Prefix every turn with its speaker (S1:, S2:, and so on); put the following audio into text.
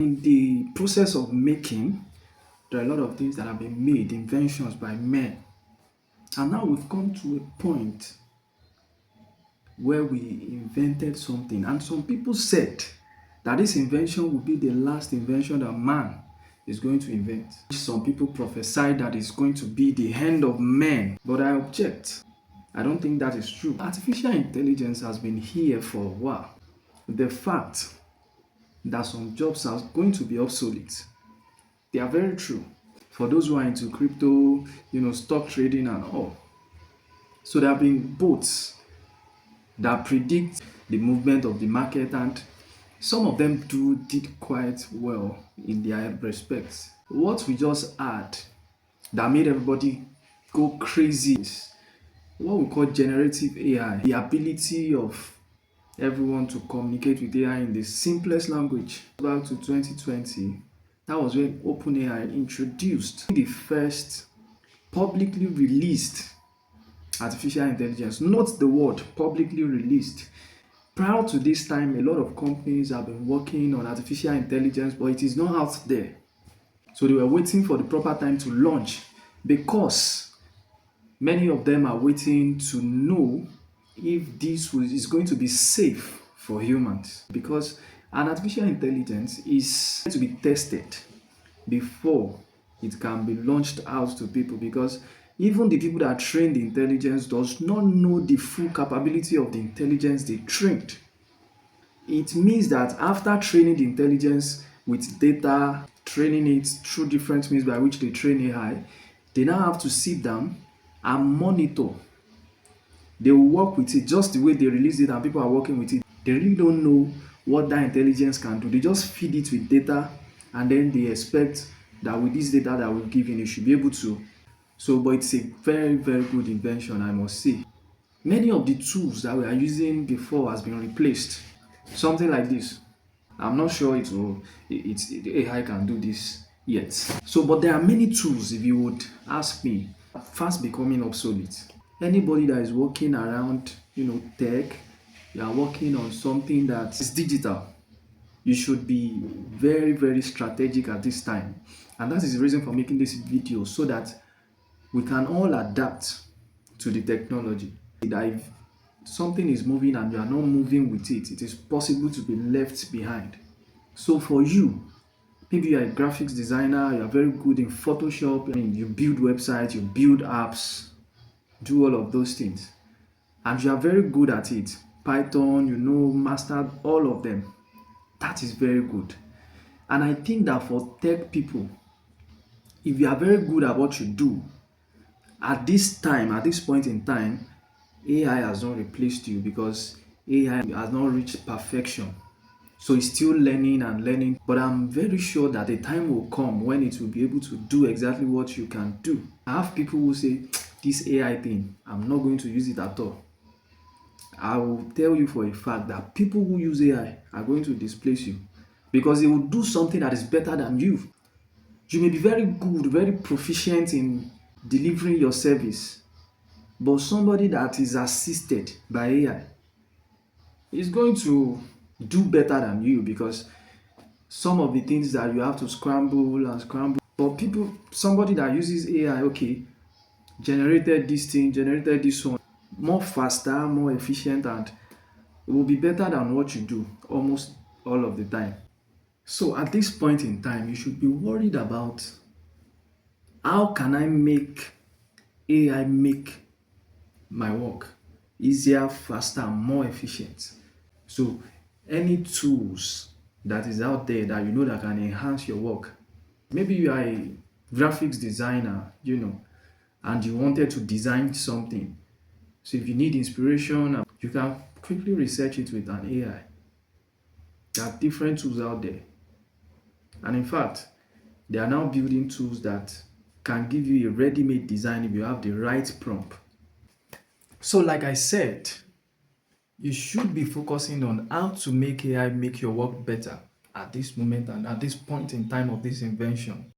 S1: In the process of making, there are a lot of things that have been made, inventions by men. And now we've come to a point where we invented something. And some people said that this invention will be the last invention that man is going to invent. Some people prophesied that it's going to be the end of men. But I object. I don't think that is true. Artificial intelligence has been here for a while. The fact that some jobs are going to be obsolete, they are very true. For those who are into crypto, stock trading and all. So there have been bots that predict the movement of the market, and some of them did quite well in their respects. What we just had that made everybody go crazy is what we call generative AI. The ability of everyone to communicate with AI in the simplest language. Back to 2020, that was when OpenAI introduced the first publicly released artificial intelligence. Note the word publicly released. Prior to this time, a lot of companies have been working on artificial intelligence, but it is not out there. So they were waiting for the proper time to launch, because many of them are waiting to know if this is going to be safe for humans, because an artificial intelligence is to be tested before it can be launched out to people, because even the people that train the intelligence does not know the full capability of the intelligence they trained. It means that after training the intelligence with data, training it through different means by which they train AI, they now have to sit down and monitor. They will work with it just the way they release it and people are working with it. They really don't know what that intelligence can do. They just feed it with data, and then they expect that with this data that we've given, it should be able to. But it's a very, very good invention, I must say. Many of the tools that we are using before has been replaced. Something like this. I'm not sure the AI can do this yet. But there are many tools, if you would ask me, fast becoming obsolete. Anybody that is working around, tech, you are working on something that is digital, you should be very, very strategic at this time. And that is the reason for making this video, so that we can all adapt to the technology. That if something is moving and you are not moving with it, it is possible to be left behind. So for you, maybe you are a graphics designer, you are very good in Photoshop, you build websites, you build apps, do all of those things, and you are very good at it. Python, mastered all of them. That is very good. And I think that for tech people, if you are very good at what you do, at this point in time, AI has not replaced you, because AI has not reached perfection. So it's still learning and learning. But I'm very sure that a time will come when it will be able to do exactly what you can do. I have people who say, this AI thing, I'm not going to use it at all. I will tell you for a fact that people who use AI are going to displace you, because they will do something that is better than you. You may be very good, very proficient in delivering your service, but somebody that is assisted by AI is going to do better than you, because some of the things that you have to scramble and scramble. But somebody that uses AI, okay, generated this thing, generated this one, more faster, more efficient, and it will be better than what you do almost all of the time. So at this point in time, you should be worried about, how can I make AI make my work easier, faster, more efficient? So any tools that is out there that that can enhance your work. Maybe you are a graphics designer, and you wanted to design something. So if you need inspiration, you can quickly research it with an AI. There are different tools out there. And in fact, they are now building tools that can give you a ready-made design if you have the right prompt. So like I said, you should be focusing on how to make AI make your work better at this moment and at this point in time of this invention.